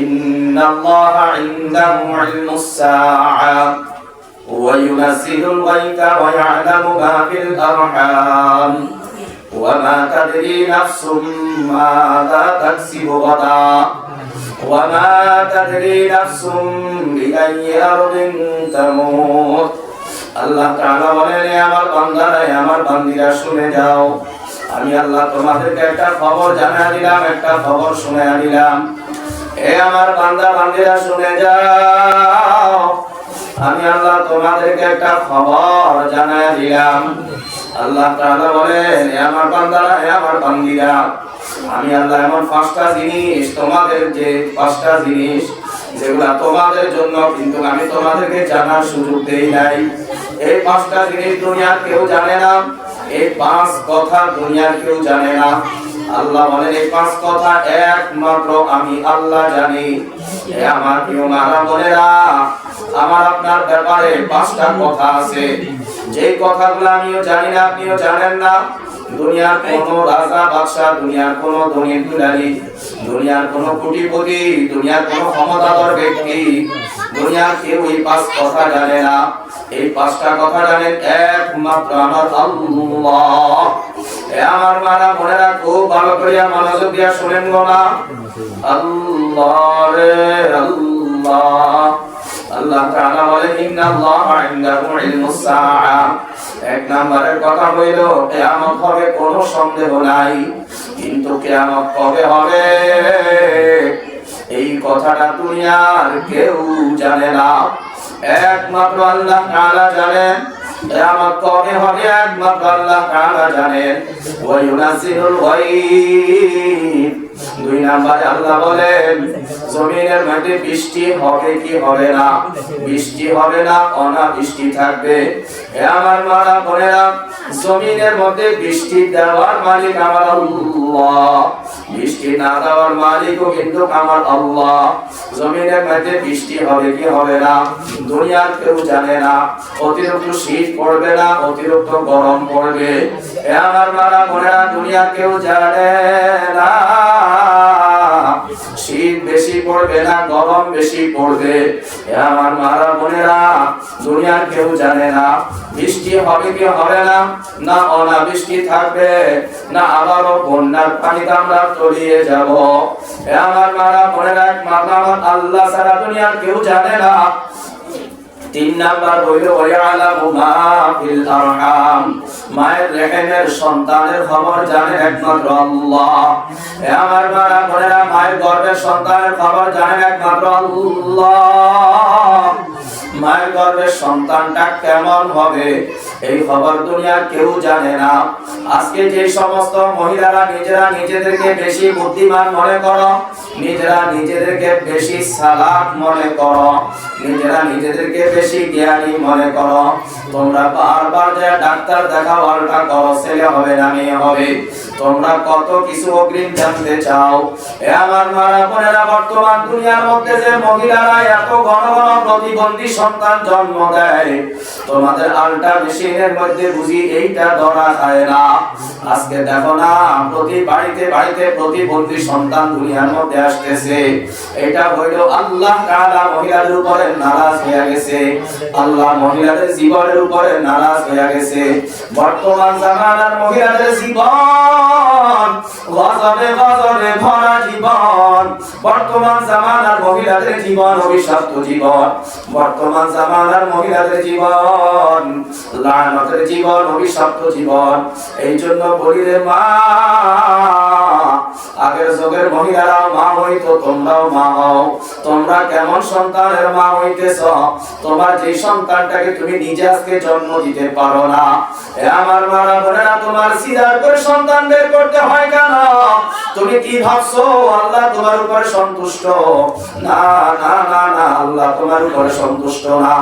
ইন্নাল্লাহা ইনদাহু ইলমুস সাআ ওয়া ইউনাজ্জিলুল গায়থা ওয়া ইয়া'লামু মা ফিল আরহাম ওয়া মা তাদরি নাফসুম মাযা তাকসিবু গাদা ওয়া মা তাদরি নাফসুম বিআইয়ি আরদিন তামুত। আল্লাহ তাআলা বলেন, আমার বান্দারা, আমার বান্দীরা শুনে যাও, আমি আল্লাহ তোমাদেরকে একটা খবর জানিয়ে দিলাম, একটা খবর শুনিয়ে দিলাম। এ আমার বান্দা বান্দীরা শুনে যাও, আমি আল্লাহ তোমাদেরকে একটা খবর জানিয়ে দিলাম। আল্লাহ তাআলা বলেন, হে আমার বান্দারা, হে আমার বান্দীরা, আমি আল্লাহ এমন পাঁচটা জিনিস, তোমাদের যে পাঁচটা জিনিস যেগুলা তোমাদের জন্য কিন্তু আমি তোমাদেরকে জানার সুযোগ দেই নাই, এই পাঁচটা জিনিস দুনিয়ার কেউ জানে না, এই পাঁচ কথা দুনিয়ার কেউ জানে না। আল্লাহ বলেন, এই পাঁচ কথা একমাত্র আমি আল্লাহ জানি। হে আমার প্রিয় মারা বোনেরা, আমার আপনার ব্যাপারে পাঁচটা কথা আছে, যে কথাগুলো আমিও জানি না, আপনিও জানেন না। দুনিয়ার কোন রাজা বাদশাহ, দুনিয়ার কোন ধনী দুলারি, দুনিয়ার কোন কোটিপতি, দুনিয়ার কোন ক্ষমতাধর ব্যক্তি, দুনিয়ার কেউ এই পাঁচ কথা জানে না। এই পাঁচটা কথা জানেন একমাত্র আমার আল্লাহ। আমার মারা বোনেরা, খুব ভালো করিয়া মনোযোগ দিয়া শুনেন গো না। আল্লাহ রে আল্লাহ। আল্লাহ তাআলা বলেন, ইন্নাল্লাহা ইনদাহু ইলমুস সাআ। এক নম্বরের কথা হইল, কিয়ামত হবে, কোনো সন্দেহ নাই, কিন্তু কিয়ামত কবে হবে এই কথাটা দুনিয়ার কেউ জানে না, একমাত্র আল্লাহ তাআলা জানেন। কিয়ামত কবে হবে একমাত্র আল্লাহ তাআলা জানেন। ওয়া ইউনাজ্জিলুল গায়ব। দুই নম্বরে আল্লাহ বলেন, জমিনের মধ্যে বৃষ্টি হবে কি হবে না? বৃষ্টি হবে না, অনাবৃষ্টি থাকবে। হে আমার মারা বোনেরা, জমিনের মধ্যে বৃষ্টি দেওয়ার মালিক আমার আল্লাহ, বৃষ্টি না দেওয়ার মালিকও কিন্তু আমার আল্লাহ। জমিনের মধ্যে বৃষ্টি হবে কি হবে না দুনিয়ার কেউ জানে না। অতিরিক্ত শীত পড়বে না, অতিরিক্ত গরম পড়বে, হে আমার মারা বোনেরা, দুনিয়ার কেউ জানে না। শীত বেশি পড়বে না, গরম বেশি পড়বে, হে আমার মারা বোনেরা, দুনিয়ার কেউ জানে না। বৃষ্টি হবে কি হবে না, না অনাবৃষ্টি থাকবে, না আবারও বন্যার পানিতে আমরা তলিয়ে যাব, হে আমার মারা বোনেরা, একমাত্র আমার আল্লাহ ছাড়া দুনিয়ার কেউ জানে না। তিন নাম্বার হইল, ওয়ায়ালামু মা ফিল আরহাম। মায়ের রেহেমের সন্তানের খবর জানে একমাত্র আল্লাহ। হে আমার মারা বোনেরা, মায়ের গর্ভের সন্তানের খবর জানে একমাত্র আল্লাহ। মায়ের গর্ভের সন্তানটা কেমন হবে এই খবর দুনিয়ার কেউ জানে না। আজকে যে সমস্ত মহিলারা নিজেরা নিজেদেরকে বেশি বুদ্ধিমান মনে করো, নিজেরা নিজেদেরকে বেশি চালাক মনে করো, নিজেরা নিজেদেরকে বেশি জ্ঞানী মনে করো, তোমরা বারবার যে ডাক্তার দেখাও, আলটা করো, ছেলে হবে না মেয়ে হবে, তোমরা কত কিছু অগ্রিম জানতে চাও। এ আমার মারা বোনেরা, বর্তমান দুনিয়ার মধ্যে যে মহিলারা এত ঘন ঘন প্রতিবন্ধী সন্তান জন্ম দেয়, তোমাদের আলটা মেশিনের মধ্যে বুঝি এইটা ধরা খায় না। আজকে দেখো না, প্রতি বাড়িতে বাড়িতে প্রতিবন্ধী সন্তান দুনিয়ার মধ্যে আসতেছে। এটা হইল আল্লাহ তাআলা মহিলাদের উপরে নারাজ হয়ে গেছে, আল্লাহ মহিলাদের জীবনের উপরে নারাজ হয়ে গেছে। বর্তমান জামানার মহিলাদের জীবন গজবে গজবে ভরা জীবন, বর্তমান জামানার মহিলাদের জীবন অভিশপ্ত জীবন, বর্তমান জামানার মহিলাদের জীবন লানতের জীবন, অভিশপ্ত জীবন। এই জন্য বলি রে মা, আগের যুগের মহিলারা মা হইতো, তোমরাও মা হও। তোমরা কেমন সন্তানের মা হইতেছ? তোমার যে সন্তানটাকে তুমি নিজে আজকে জন্ম দিতে পারো না, এ আমার মারা বোনেরা, তোমার সিজার করে সন্তান বের করতে হয় কেন? তুমি কি ভাবছো আল্লাহ তোমার উপরে সন্তুষ্ট? না না না না, আল্লাহ তোমার উপরে সন্তুষ্ট না,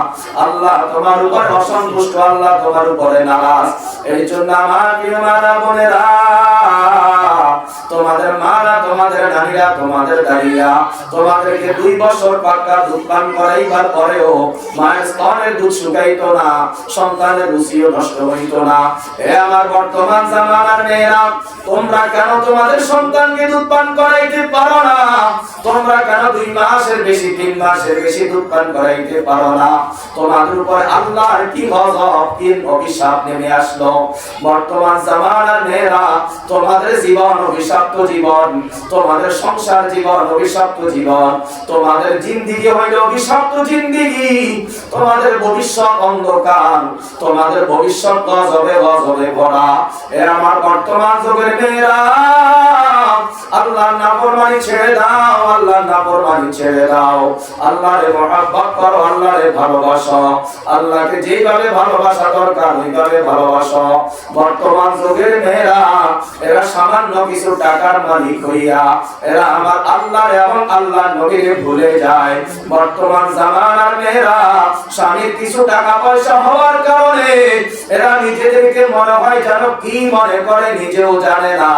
আল্লাহ তোমার উপরে অসন্তুষ্ট, আল্লাহ তোমার উপরে নারাজ। এই জন্য আমার প্রিয় মারা বোনেরা, তোমাদের মারা, তোমাদের নানীরা, তোমাদের দাদিরা তোমাদেরকে 2 বছর পাক্কা দুধ পান করাইবার পরেও মায়ের স্তনের দুধ শুকাইতো না, সন্তানের রুচিও নষ্ট হইতো না। এ আমার বর্তমান জামানার মেয়েরা, তোমরা কেন তোমাদের সন্তানকে দুধ পান করাইতে পারো না? তোমরা কেন 2 মাসের বেশি, 3 মাসের বেশি দুধ পান করাইতে পারো না? তোমাদের উপর আল্লাহর কি গজব, কি অভিশাপ নেমে আসলো। বর্তমান জামানার মেয়েরা, তোমাদের জীবন অভিশপ্ত জীবন, তোমাদের সংসার জীবন অভিশপ্ত জীবন, তোমাদের জিন্দেগি হইল অভিশপ্ত জিন্দেগি, তোমাদের ভবিষ্যৎ অন্ধকার, তোমাদের ভবিষ্যৎ গজবে গজবে ভরা। এ আমার বর্তমান যুগের মেয়েরা, আল্লাহর নাফরমানি ছেড়ে দাও, আল্লাহর নাফরমানি ছেড়ে দাও। আল্লাহরে মহব্বত করো, আল্লাহরে ভালোবাসো, আল্লাহকে যেভাবে ভালোবাসা দরকার ওইভাবে ভালোবাসো। বর্তমান যুগের মেয়েরা, এরা সামান্য কিছু টাকার মালিক হইয়া এরা আমার আল্লাহ এবং আল্লাহর নবীকে ভুলে যায়। বর্তমান জামানার মেয়েরা, স্বামীর কিছু টাকা পয়সা হওয়ার কারণে এরা নিজেদেরকে মনে হয় যেন কি মনে করে নিজেও জানে না।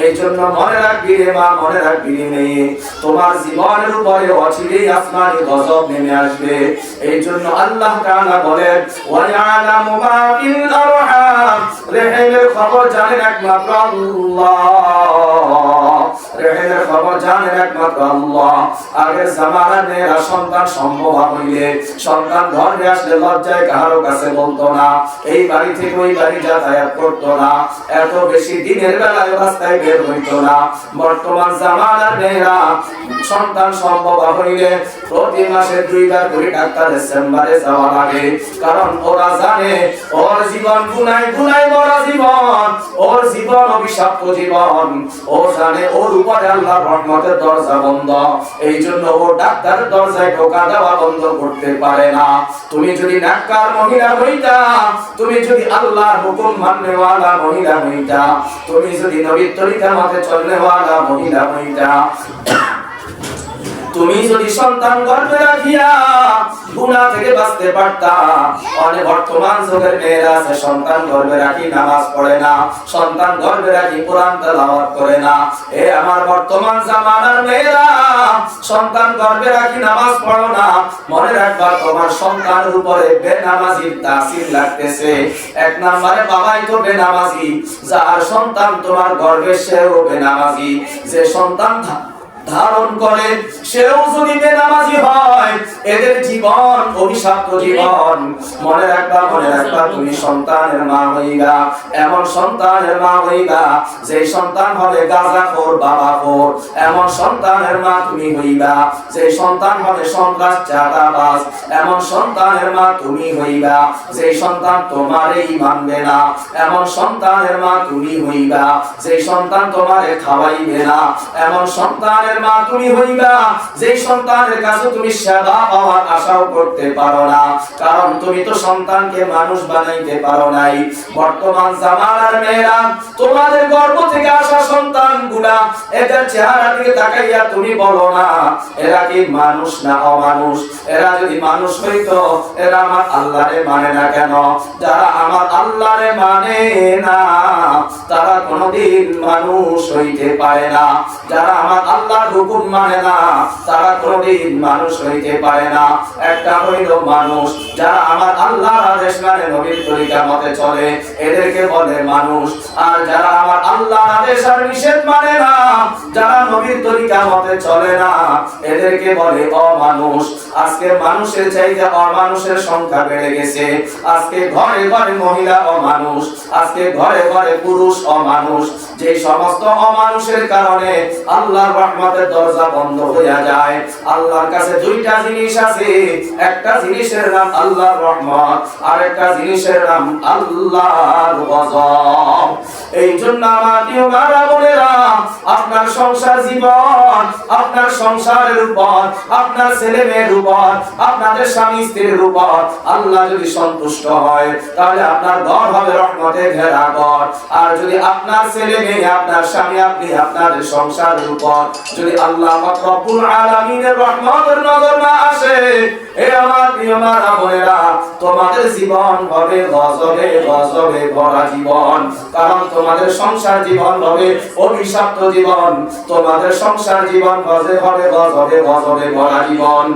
এই জন্য মনে রাখবি রে মা, মনে রাখবি রে মেয়ে, তোমার জীবনের উপরে অচিরেই আসমানি গজব নেমে আসবে। এই জন্য আল্লাহ তাআলা বলেন, ওয়া ইয়ালামু মা ফিল আরহাম, রেহেমের খবর জানেন একমাত্র আল্লাহ, রেহেমের খবর জানেন একমাত্র আল্লাহ। আগের জামানার মেয়েরা সন্তান সম্ভব হইলে, সন্তান ঘরে আসলে লজ্জায় কারো কাছে বলতো না, এই বাড়ি থেকে ওই বাড়ি যাতায়াত করতো না, এত বেশি দিনের বেলায় রাস্তায় বের হইতো না। বর্তমান জামানার মেয়েরা সন্তান সম্ভব হইলে প্রতি মাসে 2 বার করে ডাক্তারের চেম্বারে যাওয়া লাগে, কারণ ওরা জানে ওর জীবন গুনায় গুনায় ভরা জীবন, ওর জীবন অভিশপ্ত জীবন, ও জানে ওর উপরে আল্লাহর রহমতের দরজা বন্ধ। এই জন্য ও ডাক্তারের দরজায় ঢোকা দেওয়া বন্ধ করতে পারে না। তুমি যদি নেককার মহিলা হইতা, তুমি যদি আল্লাহর হুকুম মাননেওয়ালা মহিলা হইতা, তুমি যদি নবীর তরিকা মতে চলনেওয়ালা মহিলা হইতা, তুমি যদি সন্তান গর্ভে রাখিয়া গুনাহ থেকে বাঁচতে পারতা। অনেক বর্তমান যুগের মেয়েরা আছে সন্তান গর্ভে রাখি নামাজ পড়ে না, সন্তান গর্ভে রাখি কোরআন তেলাওয়াত করে না। এ আমার বর্তমান জামানার মেয়েরা, সন্তান গর্ভে রাখি নামাজ পড়ো না, মনে রাখবা তোমার সন্তানের উপরে বেনামাজির তাসির লাগতেছে। 1 নম্বরে বাবাই তো বেনামাজি, যার সন্তান তোমার গর্ভে সেও বেনামাজি, যে সন্তান ধারণ করে সেও যদি বেনামাজি হয়, এদের জীবন অভিশপ্ত জীবন। মনে রাখবা, মনে রাখবা, তুমি সন্তানের মা হইবা, এমন সন্তানের মা হইবা যে সন্তান হবে গাঁজাখোর বাবাখোর, এমন সন্তানের মা তুমি হইবা যে সন্তান হবে সন্ত্রাস চাঁদাবাজ, এমন সন্তানের মা তুমি হইবা যে সন্তান তোমারই মানবে না, এমন সন্তানের মা তুমি হইবা যে সন্তান তোমারে খাওয়াইবে না, এমন সন্তানের মা তুমি হইবা যে সন্তানের কাছে তুমি সেবা পাওয়ার আশাও করতে পারো না, কারণ তুমি তো সন্তানকে মানুষ বানাইতে পারো নাই। বর্তমান জামানার মেয়েরা, তোমাদের গর্ভ থেকে আসা সন্তানগুলা, এদের চেহারা দিকে তাকাইয়া তুমি বলো না এরা কি মানুষ না অমানুষ? এরা যদি মানুষ হইতো এরা আমার আল্লাহরে মানে না কেন? যারা আমার আল্লাহরে মানে না তারা কোনোদিন মানুষ হইতে পারে না, যারা আমার আল্লাহর হুকুম মানে না তারা কোনোদিন মানুষ হইতে পারে না। একটা হইল মানুষ যারা আমার আল্লাহর আদেশ মানে নবীর তরিকা মতে চলে, এদেরকে বলে মানুষ। আর যারা আমার আল্লাহর আদেশ আর নিষেধ মানে না, যারা নবীর তরিকা মতে চলে না, এদেরকে বলে অমানুষ। আজকে মানুষের চাইতে অমানুষের সংখ্যা বেড়ে গেছে। আজকে ঘরে ঘরে মহিলা অমানুষ, আজকে ঘরে ঘরে পুরুষ অমানুষ। যে সমস্ত অমানুষের কারণে আল্লাহর রহমতের দরজা বন্ধ হয়ে যায়। আল্লাহর কাছে 2টা জিনিস আছে, একটা জিনিসের নাম আল্লাহর রহমত, আর একটা জিনিসের নাম আল্লাহর গজব। এই জন্য আমার প্রিয় মারা বোনেরা, আপনার সংসার জীবন, আপনার সংসারের উপর, আপনার ছেলে মেয়ের উপর, আপনাদের স্বামী স্ত্রীর উপর আল্লাহ যদি সন্তুষ্ট হয় তাহলে আপনার ঘর হবে রহমতে ঘেরা ঘর। আর যদি আপনার ছেলে মেয়ে, আপনার স্বামী, আপনি আপনাদের সংসারের উপর যদি আল্লাহ পাক রব্বুল আলামিনের রহমতের নজর না আসে, এ আমার প্রিয় মা বোনেরা, তোমাদের জীবন হবে গজবে গজবে ভরা জীবন। কারণ তোমাদের সংসার জীবন হবে অভিশপ্ত জীবন, তোমাদের সংসার জীবন হবে গজবে গজবে ভরা জীবন।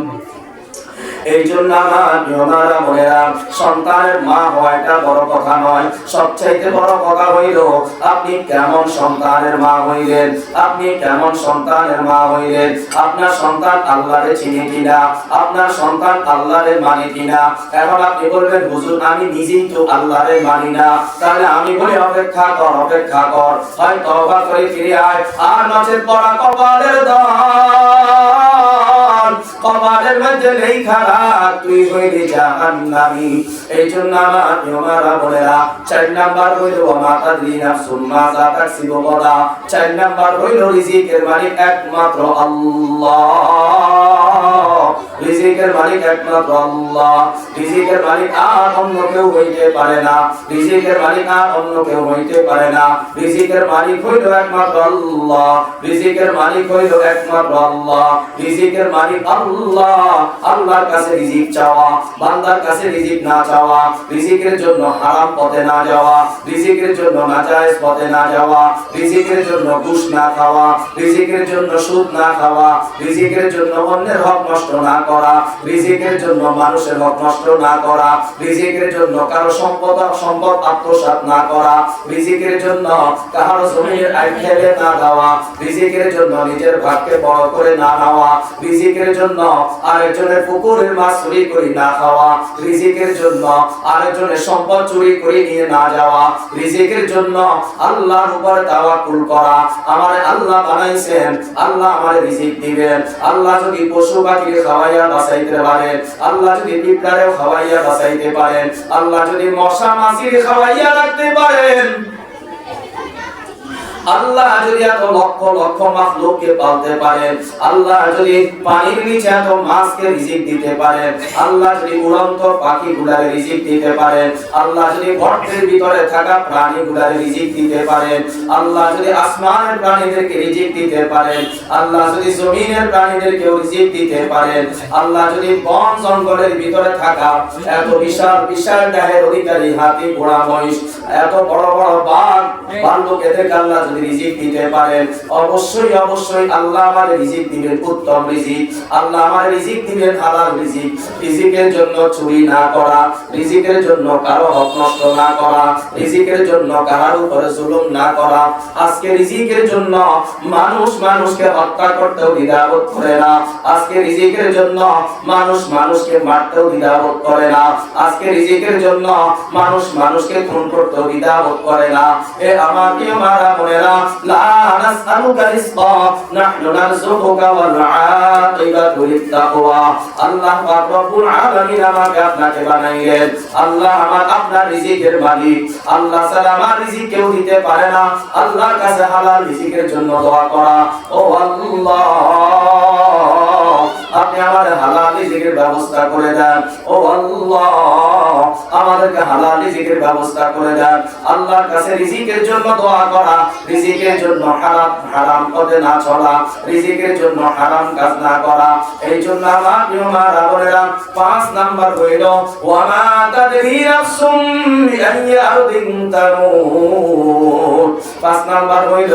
এই জন্য আমার বোনেরা, সন্তানের মা হওয়াটা বড় কথা নয়, সবচাইতে বড় কথা হইল আপনি কেমন সন্তানের মা হইলেন, আপনি কেমন সন্তানের মা হইলেন। আপনার সন্তান আল্লাহরে চিনে কিনা, আপনার সন্তান আল্লাহরে মানে কিনা। এখন আপনি বলবেন হুজুর আমি নিজেই তো আল্লাহরে মানি না, তাহলে আমি বলি অপেক্ষা কর, অপেক্ষা কর, হয় তওবা করে ফিরে আয়, আর নচেত পড়া কপালের দল, কপালের মধ্যে নেই খারাপ, তুই হইলি জাহান্নামী। এই জন্য আমার বোনেরা, 4 নাম্বার হইল ওয়া তাদরি নাফসুম মাযা তাকসিবু গাদা। 4 নাম্বার হইল রিজিকের মালিক একমাত্র আল্লাহ, রিজিকের মালিক একমাত্র আল্লাহ। রিজিকের মালিক আর অন্য কেউ হইতে পারে না, রিজিকের মালিক আর অন্য কেউ হইতে পারে না। রিজিকের মালিক হইল একমাত্র আল্লাহ, রিজিকের মালিক হইল একমাত্র আল্লাহ, রিজিকের মালিক আল্লাহ। আল্লাহর কাছে রিজিক চাওয়া, বান্দার কাছে রিজিক না চাওয়া, রিজিকের জন্য হারাম পথে না যাওয়া, রিজিকের জন্য নাজায়েজ পথে না যাওয়া, রিজিকের জন্য ঘুষ না খাওয়া, রিজিকের জন্য সুদ না খাওয়া, রিজিকের জন্য অন্যের হক নষ্ট না করা, রিজিকের জন্য মানুষের হক নষ্ট না করা, রিজিকের জন্য কারো সম্পদ আত্মসাৎ না করা, রিজিকের জন্য কারো জমির আইন খেলে না দেওয়া, রিজিকের জন্য নিজের ভাগকে বড় করে না নেওয়া, রিজিকের জন্য আরেকজনের পুকুরের মাছ চুরি করে না খাওয়া, রিজিকের জন্য আরেকজনের সম্পদ চুরি করে নিয়ে না যাওয়া, রিজিকের জন্য আল্লাহর উপর তাওয়াক্কুল করা। আমারে আল্লাহ বানাইছেন, আল্লাহ আমারে রিজিক দিবেন। আল্লাহ যদি পশু পাখি খাওয়াইয়া বাঁচাইতে পারেন, আল্লাহ যদি পিঁপড়ারেও খাওয়াইয়া বাঁচাইতে পারেন, আল্লাহ যদি মশা মাছির খাওয়াইয়া রাখতে পারেন, আল্লাহ যদি এত লক্ষ লক্ষ মাখলুককে পালতে পারেন, আল্লাহ যদি পানির নিচে এত মাছকে রিজিক দিতে পারেন, আল্লাহ যদি উড়ন্ত পাখিগুলারে রিজিক দিতে পারেন, আল্লাহ যদি গর্তের ভিতরে থাকা প্রাণীগুলারে রিজিক দিতে পারেন, আল্লাহ যদি আসমানের প্রাণীদেরকে রিজিক দিতে পারেন, আল্লাহ যদি জমিনের প্রাণীদেরকে রিজিক দিতে পারেন, আল্লাহ যদি বন জঙ্গলের ভিতরে থাকা এত বিশাল বিশাল দেহের অধিকারী হাতি ঘোড়া মহিষ এত বড় বড় বাঘ ভাল্লুক এদেরকে আল্লাহ রিজিক দিতে পারেন, অবশ্যই অবশ্যই আল্লাহ আমাদের রিজিক দিবেন উত্তম রিজিক, আল্লাহ আমাদের রিজিক দিবেন হালাল রিজিক। রিজিকের জন্য চুরি না করা, রিজিকের জন্য কারো হক নষ্ট না করা, রিজিকের জন্য কারোর উপরে জুলুম না করা। আজকে রিজিকের জন্য মানুষ মানুষকে হত্যা করতেও দ্বিধাবোধ করে না, আজকে রিজিকের জন্য মানুষ মানুষকে মারতেও দ্বিধাবোধ করে না, আজকে রিজিকের জন্য মানুষ মানুষকে খুন করতেও দ্বিধাবোধ করে না। এ আমার প্রিয় মারা বোনেরা, লা নাসআলুকা রিজকা নাহনু নারযুকুকা ওয়াল আকিবাতু লিত-তাকওয়া। আল্লাহ পাক রব্বুল আলামিন আমাকে আপনাকে বানাইলেন, আল্লাহ আমার আপনার রিজিকের মালিক, আল্লাহ ছাড়া আমার রিজিক কেউ দিতে পারে না। আল্লাহর কাছে হালাল রিজিকের জন্য দোয়া করা, ও আল্লাহ আপনি আমাদের হালাল রিজিকের ব্যবস্থা করে দেন, ও আল্লাহ আমাদেরকে হালাল রিজিকের ব্যবস্থা করে দেন। আল্লাহর কাছে রিজিকের জন্য দোয়া করা, রিজিকের জন্য হারাম পথে না চলা, রিজিকের জন্য হারাম কাজ না করা। এই জন্য আমার প্রিয় মা বোনেরা, 5 নাম্বার হইল ওয়া মা তাদরি নাফসুম বিআইয়ি আরদিন তামুত। 5 নাম্বার হইল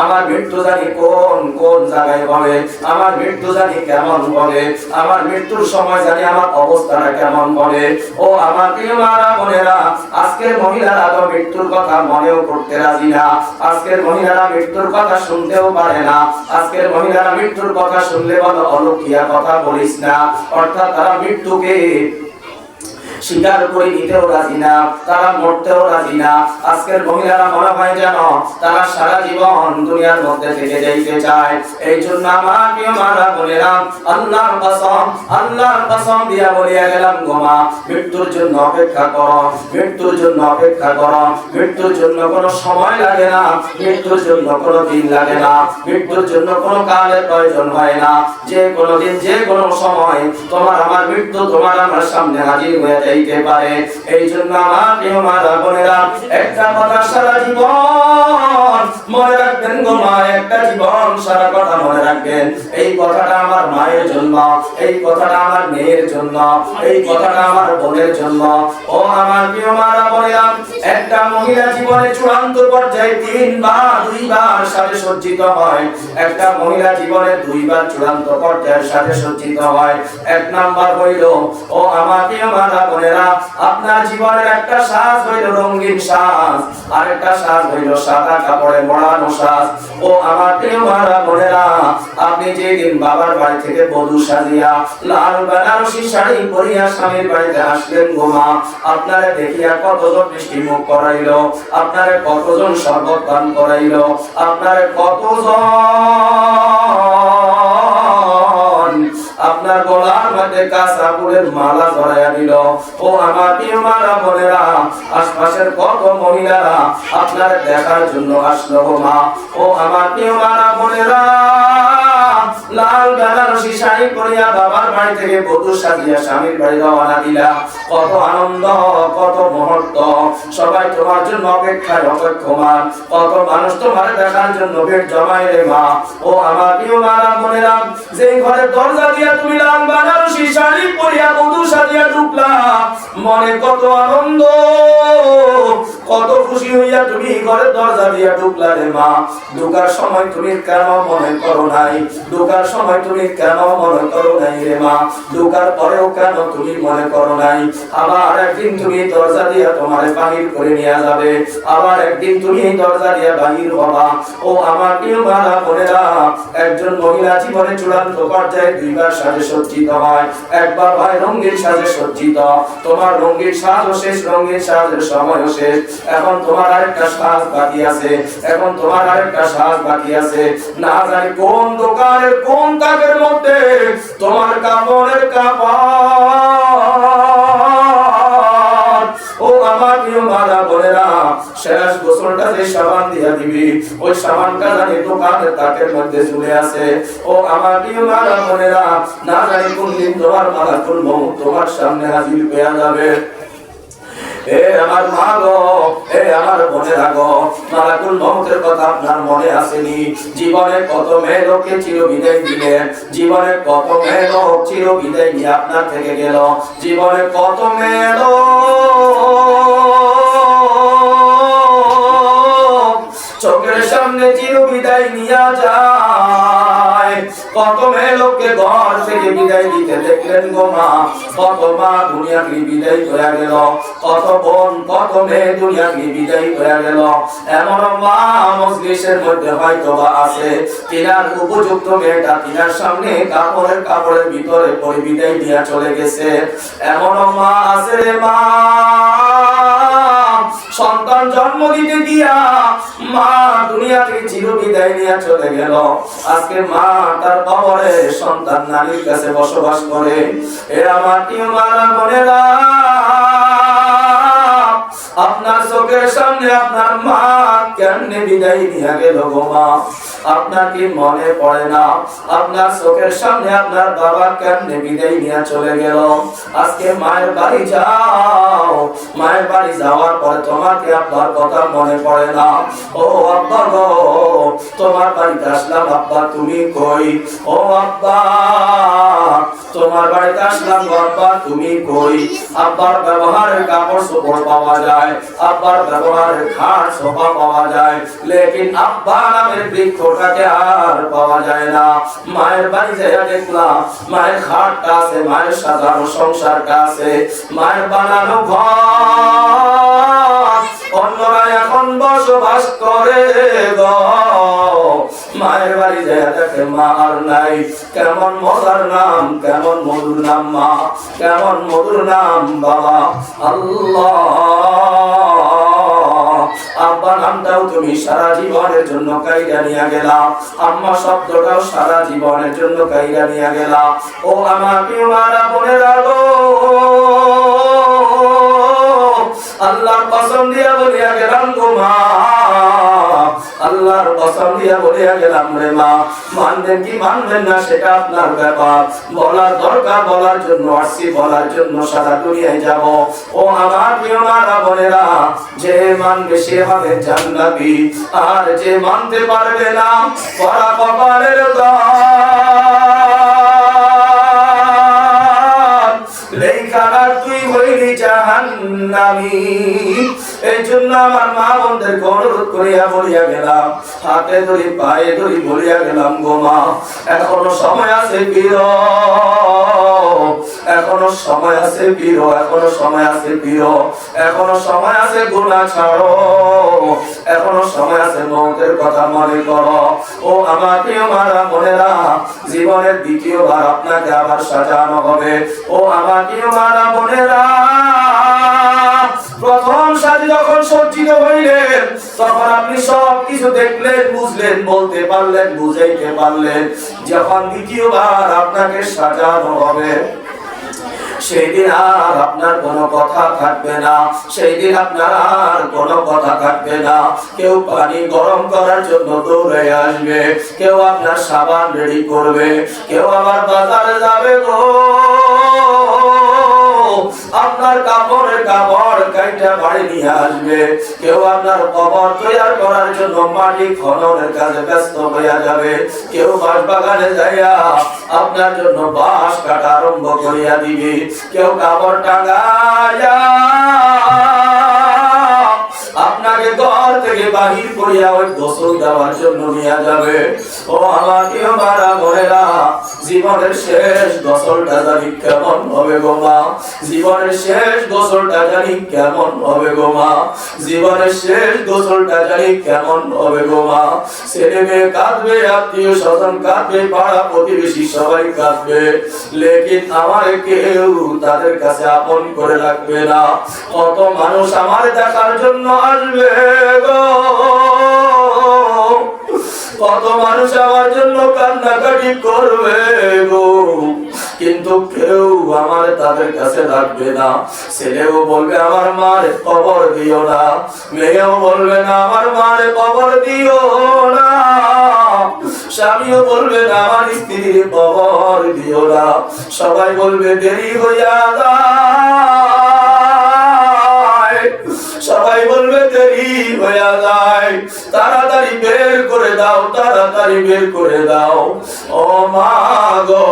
আমার মৃত্যু জানি কোন কোন জায়গায় হবে, আমার মৃত্যু জানি কেমন হবে, আমার মৃত্যুর সময় জানি আমার অবস্থাটা কেমন হবে। ও আমার প্রিয় মা বোনেরা, আজকের মহিলারা তো মৃত্যুর কথা মনেও করতে রাজি না, আজকের মহিলারা মৃত্যুর কথা শুনতেও পারে না, আজকের মহিলারা মৃত্যুর কথা শুনলে বলো অলৌকিয়া কথা বলিস না, অর্থাৎ তারা মৃত্যুকে স্বীকার করে নিতেও রাজি না, তারা মরতেও রাজি না। আজকের মহিলারা মনে হয় যেন তারা সারা জীবন দুনিয়ার মধ্যে থেকে যাইতে চায়। এই জন্য আমার প্রিয় মারা বোনেরা, আল্লাহর কসম দিয়া বলিয়া গেলাম গোমা, মৃত্যুর জন্য অপেক্ষা করো, মৃত্যুর জন্য অপেক্ষা করো। মৃত্যুর জন্য কোনো সময় লাগে না, মৃত্যুর জন্য কোনো দিন লাগে না, মৃত্যুর জন্য কোনো কালের প্রয়োজন হয় না। যে কোনো দিন যে কোনো সময় তোমার আমার মৃত্যু তোমার আমার সামনে হাজির হয়ে যাইতে পারে। এই জন্য আমার প্রিয় মা বোনেরা, একটা কথা সারা জীবন মনে রাখবেন গো মা, একটা জীবন সারা কথা মনে রাখবেন। এই কথাটা আমার মায়ের জন্য, এই কথাটা আমার মেয়ের জন্য, এই কথাটা আমার বোনের জন্য। ও আমার প্রিয় মা বোনেরা, একটা মহিলা জীবনে চূড়ান্ত পর্যায়ে 3 বা 2 বার সাথে সজ্জিত হয়। একটা মহিলা জীবনে 2 বার চূড়ান্ত পর্যায়ের সাথে সজ্জিত হয়। এক নাম্বার হইল, ও আমার প্রিয় মা বোনেরা, আপনার জীবনের একটা সাজ হইল রঙিন সাজ, আরেকটা সাজ হইল সাদা কাপড়ে মোড়ানো সাজ। ও আমার প্রিয় মা বোনেরা, আপনি যেদিন বাবার বাড়ি থেকে বধূ সাজিয়া লাল বেনারসি শাড়ি পরিয়া স্বামীর বাড়িতে আসলেন গো মা, আপনারে দেখিয়া কতজন মিষ্টি মুখ করাইলো, আপনারে কতজন শরবত পান করাইলো, আপনারে কতজন আপনার গলার মধ্যে কাঁচা ফুলের মালা জড়াইয়া দিল। ও আমার প্রিয় মা বোনেরা, আশপাশের কত মহিলারা আপনার দেখার জন্য আসলো গো মা। ও আমার প্রিয় মা বোনেরা, লাল বেনারসি শাড়ি পরিয়া বাবার বাড়ি থেকে বধূ সাজিয়া স্বামীর বাড়ি রওনা দিলা। কত আনন্দ, কত মুহূর্ত, সবাই তোমার জন্য অপেক্ষায় অপেক্ষমান, কত মানুষ তোমার দেখার জন্য ভিড় জমায় রে মা। ও আমার প্রিয় মা বোনেরা, যেই ঘরের দরজা দিয়া তুমি লাল বেনারসি শাড়ি পরিয়া বধূ সাজিয়া ঢুকলা, মনে কত আনন্দ, কত খুশি হইয়া তুমি ঘরের দরজা দিয়া ঢুকলা রে মা। ঢুকার সময় তুমি কেন মনে করো নাই, ঢুকার সময় তুমি কেন মনে করো নাই রে মা, ঢুকার পরেও কেন তুমি মনে করো নাই। আবার একদিন তুমি দরজা দিয়া তোমারে বাহির করে নিয়ে যাবে, আবার একদিন তুমি দরজা দিয়া বাহির হবা। ও আমার প্রিয় মা বোনেরা, একজন মহিলা জীবনে চূড়ান্ত পর্যায়ে 2 বার সাজে সজ্জিত হয়। একবার হয় রঙিন সাজে সজ্জিত, তোমার রঙিন সাজও শেষ, রঙিন সাজের সময়ও শেষ। এখন তোমার আরেকটা সাজ বাকি আছে, এখন তোমার আরেকটা সাজ বাকি আছে। না জানি কোন দোকানের কোন তাকের মধ্যে তোমার কাপড়ের কাপড়। ও আমার প্রিয় মা বোনেরা, শেষ গোসলটা যে সাবান দিয়া দিবি, ওই সাবানটা জানি দোকানের তাকের মধ্যে ঝুলে আছে। ও আমার প্রিয় মা বোনেরা, না জানি কোন দিন তোমার মালাকুল মউত তোমার সামনে হাজির হয়ে যাবে। এ আমার মা গো, এ আমার বোনেরা গো, মালাকুল মউতের কথা আপনার মনে আসেনি? জীবনে কত মেয়ে লোককে চির বিদায় দিলেন, জীবনে কত মেয়ে লোক চির বিদায় নিয়ে আপনার থেকে গেল, জীবনে কত মেয়ে লোক চোখের সামনে চির বিদায় নিয়ে যায়। কত মেয়ে লোককে ঘর থেকে বিদায় দিতে দেখলেন গো মা, কত মা দুনিয়াকে বিদায় হয়ে গেল, কত বোন কত মেয়ে দুনিয়াকে বিদায় হয়ে গেল। এমন মা মজলিসের মধ্যে হয়তো বা আছে, তিনার উপযুক্ত মেয়েটা তিনার সামনে কাপড়ের ভিতরে পরে বিদায় দিয়া চলে গেছে। এমন মা আছে রে মা, সন্তান জন্ম দিতে গিয়া মা দুনিয়া থেকে চির বিদায় নিয়ে চলে গেল। আজকে মা তার কবরে সন্তান নারীর কাছে বসবাস করে। এ আমার প্রিয় মা বোনেরা, আপনার চোখের সামনে আপনার মা কেমনে বিদায় নিয়ে গেল গো মা, আপনার কি মনে পড়ে না? আপনার চোখের সামনে আপনার বাবা কেমনে বিদায় নিয়ে চলে গেল। আজকে মায়ের বাড়ি যাও, মায়ের বাড়ি যাওয়ার পরে তোমাকে আপনার কথা মনে পড়ে না? ও আব্বা গো, তোমার বাড়িতে আসলাম, আব্বা তুমি কই? ও আব্বা, তোমার বাড়িতে আসলাম, আব্বা তুমি কই? আব্বার ব্যবহারের কাপড় চোপড় পাওয়া যায়, আব্বার ব্যবহারের খাট সোফা পাওয়া যায়, লেকিন আব্বা নামের বৃক্ষটাকে আর পাওয়া যায় না। মায়ের বাড়ি যাইয়া দেখলাম মায়ের খাটটা আছে, মায়ের সাজানো সংসারটা আছে, মায়ের বানানো ঘর, অন্যরা এখন বসবাস করে গো। মায়ের বাড়ি যাইয়া দেখে মা আর নাই। কেমন মজার নাম, কেমন মধুর নাম মা, কেমন মধুর নাম বাবা। আল্লাহ, আব্বা নামটাও তুমি সারা জীবনের জন্য কাইরা নিয়ে গেলা, আম্মা শব্দটাও সারা জীবনের জন্য কাইরা নিয়ে গেলা। ও আমার প্রিয় মা বোনেরা গো, আল্লাহর কসম দিয়া বলিয়া গেলাম গো মা, আল্লাহর কসম দিয়া করিয়া বলিয়া গেলাম, রে মা, মানবেন কি মানবেন না সেটা আপনার ব্যাপার, বলার দরকার, বলার জন্য আসছি, বলার জন্য সারা দুনিয়ায় যাব। ও আমার প্রিয় মারা বোনেরা, যে মানবে সে হবে জান্নাতি, আর যে মানতে পারবে না পরা কপালের লেখার তুই হইলি জাহান্নামী। এই জন্য আমার মা বোনদেরকে অনুরোধ করিয়া বলিয়া গেলাম, হাতে ধরি পায়ে ধরি বলিয়া গেলাম, গো মা, এখনো সময় আছে প্রিয়, এখনো সময় আছে প্রিয়, এখনো সময় আছে প্রিয়, এখনো সময় আছে গুনাহ ছাড়ো, এখনো সময় আছে মওতের কথা মনে করো। ও আমার প্রিয় মারা বোনেরা, জীবনের দ্বিতীয়বার আপনাকে আবার সাজানো হবে। ও আমার প্রিয় মারা বোনেরা, প্রথম সাথে যখন সজ্জিত হইলেন তখন আপনি সব কিছু দেখলেন, বুঝলেন, বলতে পারলেন, বুঝাইতে পারলেন। যখন দ্বিতীয়বার আপনাকে সাজানো হবে সেই দিন আর আপনার কোনো কথা থাকবে না, সেই দিন আপনার আর কোনো কথা থাকবে না। কেউ পানি গরম করার জন্য দৌড়ে আসবে, কেউ আপনার সাবান রেডি করবে, কেউ আবার বাজারে যাবে গো, আপনার কাপড়ের কাপড় কাইটা বাড়ি নিয়ে আসবে, কেউ আপনার কবর তৈরি করার জন্য মাটি খননের কাজে ব্যস্ত হইয়া যাবে, কেউ বাঁশ বাগানে যাইয়া আপনার জন্য বাঁশ কাটা আরম্ভ করিয়া দিবে, কেউ কাপড় টাঙাইয়া আপনাকে ঘর থেকে বাহির করিয়া ওই গোসল দেওয়ার জন্য নিয়ে যাবে। ও আমার প্রিয় মারা বোনেরা, জীবনের শেষ গোসলটা জানি কেমন হবে গো মা, জীবনের শেষ গোসলটা জানি কেমন হবে গো মা, জীবনের শেষ গোসলটা জানি কেমন হবে গো মা। ছেলে মেয়ে কাঁদবে, আত্মীয় স্বজন কাঁদবে, পাড়া প্রতিবেশী সবাই কাঁদবে, লেকিন আমার কেউ তাদের কাছে আপন করে রাখবে না। কত মানুষ আমার দেখার জন্য আসবে গো, কত মানুষ আমার জন্য কান্নাকাটি করবে গো, কিন্তু কেউ আমার তাদের কাছে রাখবে না। ছেলেও বলবে আমার মার কবর দিও না, মেয়েও বলবে না আমার মার কবর দিও না, স্বামীও বলবে না আমার স্ত্রীর কবর দিও না, সবাই বলবে দেরি হইয়া যায়, সবাই বলবে দেরি হইয়া যায়, তাড়াতাড়ি বের করে দাও, তাড়াতাড়ি বের করে দাও। ও মা গো,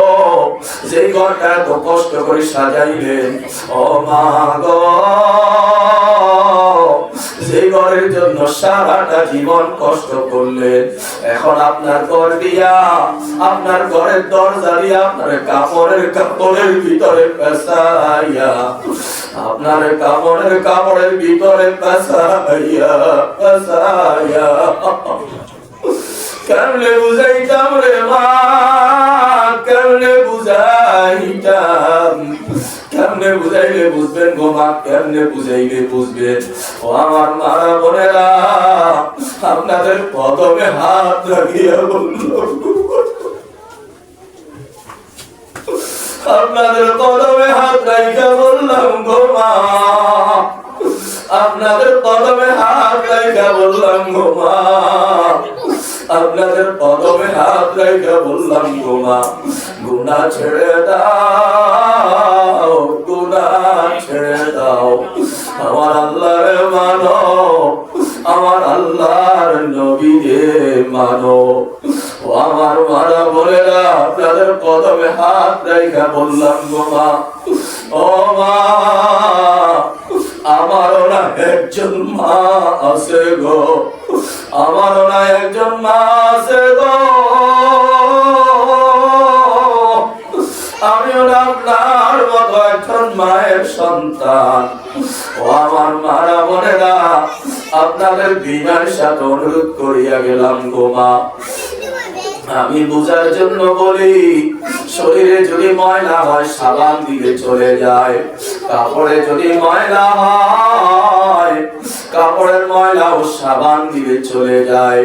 যে ঘরটা এত কষ্ট করে সাজাইলেন, ও মা গো, যে ঘরের জন্য সারাটা জীবন কষ্ট করলেন, এখন আপনার ঘর দিয়া, আপনার ঘরের দরজা দিয়া আপনার কাপড়ের ভিতরে পেঁচাইয়া, আপনার কাপড়ের ভিতরে পেঁচাইয়া পেঁচাইয়া কেমনে বুঝাইতাম রে মা, কেমনে বুঝাইতাম, কেমনে বুঝাইলে বুঝবেন গো মা, কেমনে বুঝাইলে বুঝবেন। ও আমার মারা বোনেরা, আপনাদের কদমে হাত রাখিয়া বলল, আপনাদের কদমে হাত রাখিয়া বললাম গো মা, আপনাদের কদমে হাত রাখিয়া বললাম গো মা, আপনাদের কদমে হাত রাখিয়া বললাম গো মা, গুনাহ ছেড়ে দাও, গুনাহ ছেড়ে দাও, আমার আল্লাহরে মানো, আমার আল্লাহর নবীকে মানো। ও আমার মারা বোনেরা, আপনাদের কদমে হাত রাখিয়া বললাম গো মা, ও মা, আমারও না একজন মা আছে গো, আমারও না একজন মা আছে গো, আমিও না আপনার মতো একজন মায়ের সন্তান। ও আমার মারা বোনেরা, আপনাদের বিনয়ের সাথে অনুরোধ করিয়া গেলাম গো মা, আমি বুঝার জন্য বলি, শরীরে যদি ময়লা হয় সাবান দিলে চলে যায়, কাপড়ে যদি ময়লা হয় কাপড়ের ময়লাও সাবান দিলে চলে যায়,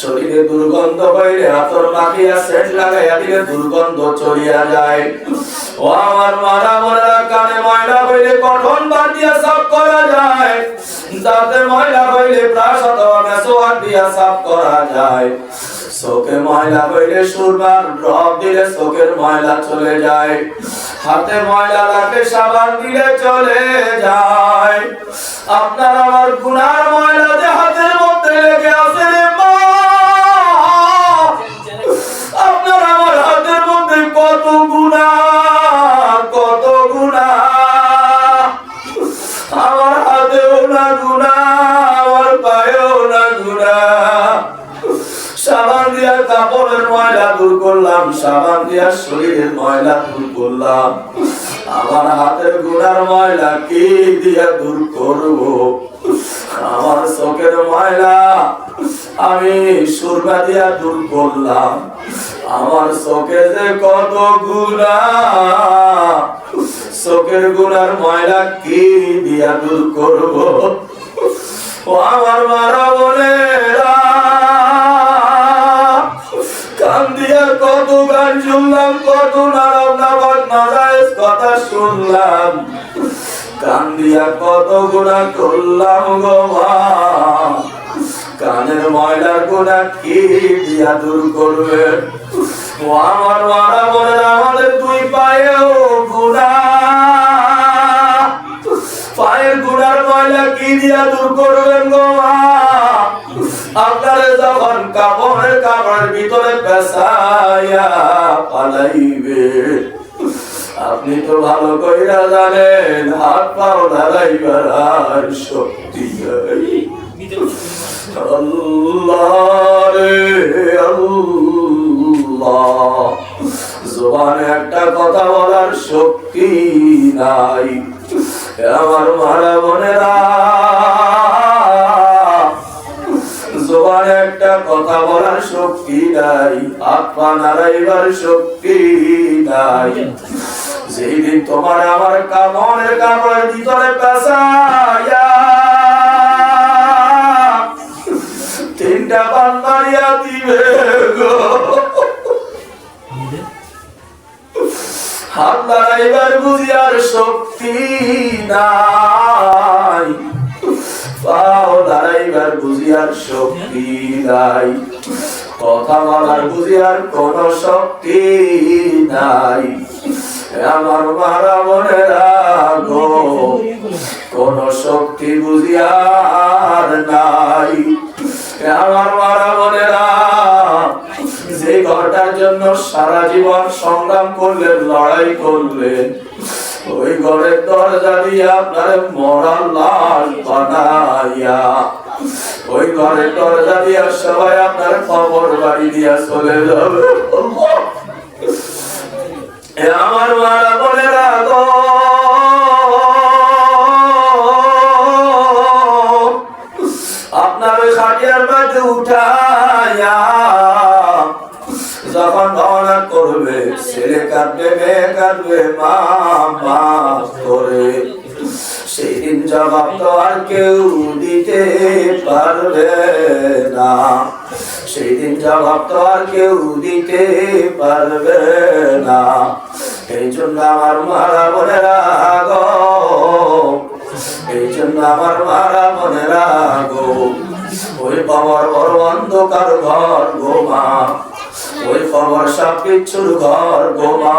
শরীরে দুর্গন্ধ হইলে আতর মাখিয়া সেন্ট লাগাইয়া দিলে দুর্গন্ধ চলিয়া যায়। ও আমার মারা মরা, কানে ময়লা হইলে কঠন বাদ দিয়া সাফ করা যায়, দাঁতে ময়লা হইলে ব্রাশ অথবা মেসোয়াক দিয়া সাফ করা যায়, চোখে ময়লা হইলে সুরমার ড্রপ দিলে চোখের ময়লা চলে যায়, হাতে ময়লা লাগলে সাবান দিলে চলে যায়। আপনার আমার গুনার ময়লা যে হাতের মধ্যে লেগে আছে রে মা, আপনার আমার হাতের মধ্যে কত গুনাহ, কত গুনাহ। আমার হাতেও না গুনাহ, আমার পায়েও না গুনাহ। সাবান দিয়া কাপড়ের ময়লা দূর করলাম, সাবান দিয়া শরীরের ময়লা দূর করলাম, আমার হাতের গুনার ময়লা কি দিয়া দূর করব? আমার চোখের ময়লা আমি সুরমা দিয়া দূর করলাম, আমার চোখে যে কত গুনাহ, চোখের গুনার ময়লা কি দিয়া দূর করব? ও আমার মারা বোনেরা, কান দিয়া কত গান শুনলাম, কত নারাম নাবাদ নাজায়েজ কথা শুনলাম, কান দিয়া কত গুনাহ করলাম গো মা, কানের ময়লার গুনাহ কি দিয়া দূর করবে? ও আমার মারা বোনেরা, আমাদের দুই পায়েও গুনাহ, পায়ের গুনার ময়লা কি দিয়া দূর করবেন গো মা? আপনারে যখন কাপড়ের ভিতরে পেঁচাইয়া পালাইবে, আপনি তো ভালো কইরা জানেন হাত পাও নাড়াইবার আর শক্তি নাই। আল্লাহ রে আল্লাহ, জবানে একটা কথা বলার শক্তি নাই। আমার মারা বোনেরা, জবানে একটা কথা বলার শক্তি নাই, হাত পা নাড়াইবার শক্তি নাই। যেদিন তোমার আমার কামনের কাপড়ের ভিতরে পেঁচাইয়া তিনটা বান মারিয়া দিবে গো, হাত নাড়াইবার বুঝিয়ার শক্তি নাই, পাও দাঁড়াইবার বুঝিয়ার শক্তি নাই, কথা বলার বুঝিয়ার কোন শক্তি নাই। আমার মারা বোনেরা গো, কোন শক্তি বুঝিয়ার নাই। আমার মারা বোনেরা, যে ঘরটার জন্য সারা জীবন সংগ্রাম করলেন, লড়াই করলেন, ওই ঘরের দরজা দিয়ে আপনার মরার লাশ বানাইয়া, ওই ঘরের দরজা দিয়া সবাই আপনার খবর বাড়ি দিয়া চলে যাবে। আমার মারা বোনেরা গো, আপনার ওই খাটিয়ার মাঝে উঠাইয়া যখন রওনা করবে, ছেলে কাঁদবে, মেয়ে কাঁদবে, মা মা করে, সেই দিন জবাব তো আর কেউ দিতে পারবে না, সেই দিন জবাব তো আর কেউ দিতে পারবে না। এই জন্য আমার মারা বোনেরা গো, এই জন্য আমার মারা বোনেরা গো, ওই বাবার বড় অন্ধকার ঘর গো মা, ওই বাবার সব কিছুর ঘর গো মা,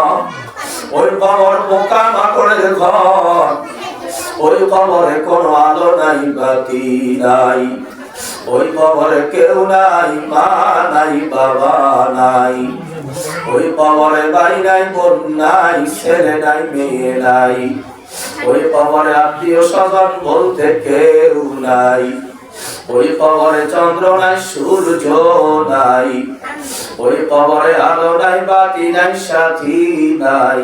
ওই বাবার পোকা মাকড়ের ঘর, ওই কবরে কোনো আলো নাই, বাতি নাই, ওই কবরে কেউ নাই, মা নাই, বাবা নাই, ওই কবরে ভাই নাই, বোন নাই, ছেলে নাই, মেয়ে নাই, ওই কবরে আত্মীয় স্বজন বলতে কেউ নাই, ওই কবরে চন্দ্র নাই, সূর্য নাই, ওই কবরে আলো নাই, বাতি নাই, সাথী নাই,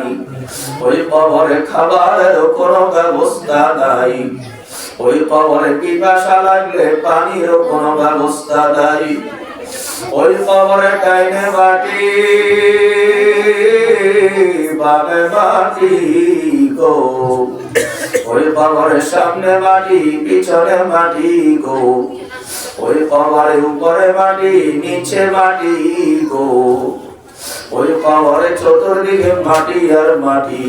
ওই কবরে খাবারের কোনো ব্যবস্থা নাই, ওই কবরে পিপাসা লাগলে পানির কোনো ব্যবস্থা নাই। ওই কবরে টাইনে মাটি বামে মাটি গো, ওই কবরের সামনে মাটি পিছনে মাটি গো, ওই কবরের উপরে মাটি নিচে মাটি গো, ওই কবরে চতুর্দিকে মাটি আর মাটি।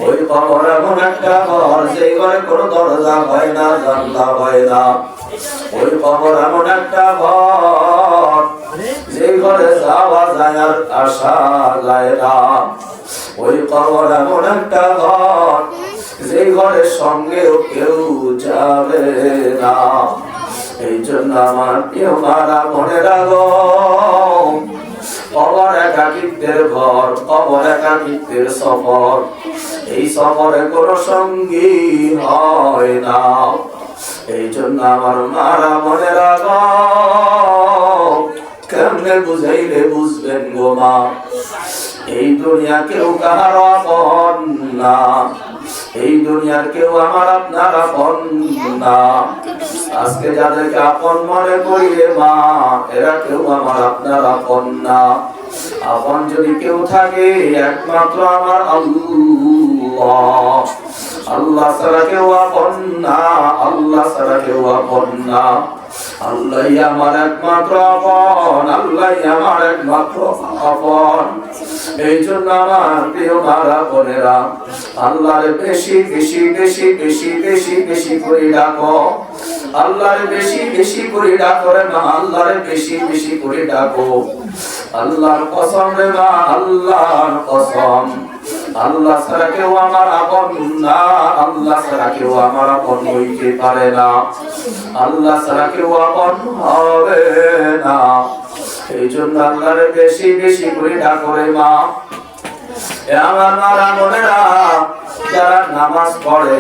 ওই কবর এমন একটা ঘর, সেই ঘরে কোনো দরজা হয় না, জানলা হয় না। ওই কবর এমন একটা ঘর, যে ঘরে যাওয়া যায় আর আসা যায় না। ওই কবর এমন একটা ঘর, যে ঘরের সঙ্গেও কেউ যাবে না। এই জন্য আমার প্রিয় মারা মনে রাখো, কবর একাকিত্বের ঘর, কবর একাকিত্বের সফর। এই সফরে কোনো সঙ্গী হয় না। এই জন্য আমার মারা মনে রাখো, কেমনে বুঝাইলে বুঝবেন গো মা, এই দুনিয়া কেউ কাহার আপন না, এই দুনিয়ার কেউ আমার আপনার আপন না। আজকে যাদেরকে আপন মনে করি রে মা, এরা কেউ আমার আপনার আপন না। আপন যদি কেউ থাকে একমাত্র আমার আল্লাহ। আল্লাহ ছাড়া কেউ আপন না, আল্লাহ ছাড়া কেউ আপন না। আল্লাহ আমার একমাত্র আপন, আল্লাহ আমার একমাত্র আপন। এই জন্য আমার প্রিয় মারা বোনেরা, আল্লাহর বেশি বেশি বেশি বেশি বেশি বেশি করে ডাকো, আল্লাহর বেশি বেশি করে ডাকো রে মা, আল্লাহর বেশি বেশি করে ডাকো। আল্লাহর কসম রে মা, আল্লাহর কসম, আল্লাহ ছাড়া কেউ আমার আপন না, আল্লাহ ছাড়া কেউ আমার আপন হইতে পারে না, আল্লাহ ছাড়া কেউ আপন হবে না। এই জন্য আল্লাহর বেশি বেশি করে ডাকো রে মা। আমার মারা বোনেরা, যারা নামাজ পড়ে,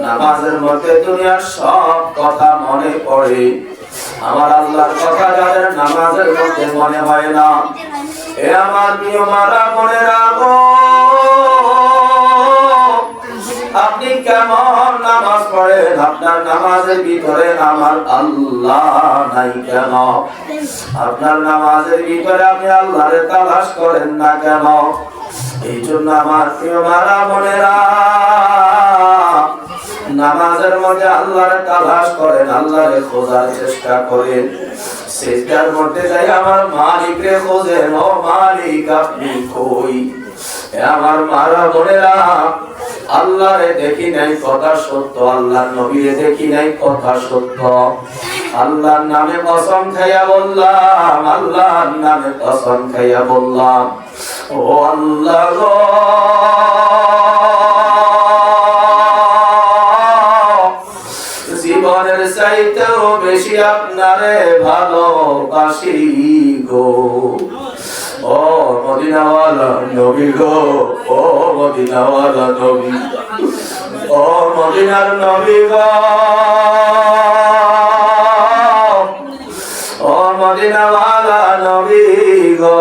নামাজের মধ্যে দুনিয়ার সব কথা মনে পড়ে, আমার আল্লাহর কথা যাদের নামাজের মধ্যে মনে হয় না, এ আমার প্রিয় মারা বোনেরা গো, আপনি কেমন নামাজ পড়েন, আপনার নামাজের ভিতরে আমার আল্লাহ নাই কেন? আপনার নামাজের ভিতরে আপনি আল্লাহরে তালাশ করেন না কেন? এই জন্য আমার প্রিয় মারা বোনেরা, নামাজের মধ্যে আল্লাহরে তালাশ করেন, আল্লাহরে খোঁজার চেষ্টা করেন। সিজদার মধ্যে যাই আমার মালিকরে খোঁজেন, ও মালিক আপনি কই? আমার মারা বোনেরা, আল্লাহরে দেখি নাই কথা সত্য, আল্লাহর নবীরে দেখি নাই কথা সত্য। আল্লাহর নামে কসম খাইয়া বললাম, আল্লাহর নামে কসম খাইয়া বললাম, ও আল্লাহ গো, জীবনের চাইতেও বেশি আপনারে ভালোবাসি গো। ও মদিনাওয়ালা নবী গো, ও মদিনাওয়ালা নবী, ও মদিনার নবী গো, ও মদিনাওয়ালা নবী গো,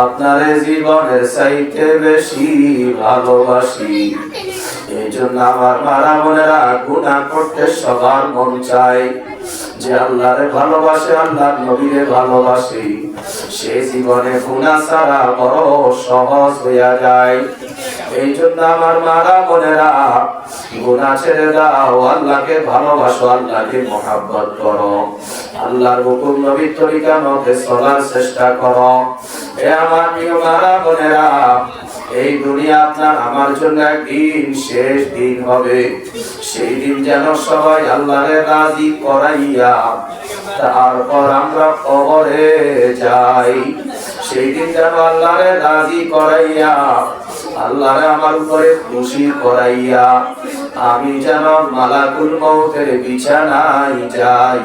আপনারে জীবনের চাইতে বেশি ভালোবাসি। এই জন্য আমার মারা বোনেরা, গুনাহ করতে সবার মন চায়, যে আল্লাহরে ভালোবাসে, আল্লাহর নবীরে ভালোবাসে, সে জীবনে গুনাহ ছাড়া বড় সহজ হইয়া যায়। এই জন্য আমার মারা বোনেরা, গুনাহ ছেড়ে দাও, আল্লাহকে ভালোবাসো, আল্লাহকে মহব্বত করো, আল্লাহর হুকুম নবীর তরিকা মতে চলার চেষ্টা করো। এ আমার প্রিয় মারা বোনেরা, এই দুনিয়া আপনার আমার জন্য একদিন শেষ দিন হবে। সেই দিন যেন সবাই আল্লাহরে রাজি করাইয়া তারপর আমরা কবরে যাই। সেই দিন যেন আল্লাহরে রাজি করাইয়া, আল্লাহরে আমার উপরে খুশি করাইয়া আমি যেন মালাকুল মউতের বিছানায় যাই।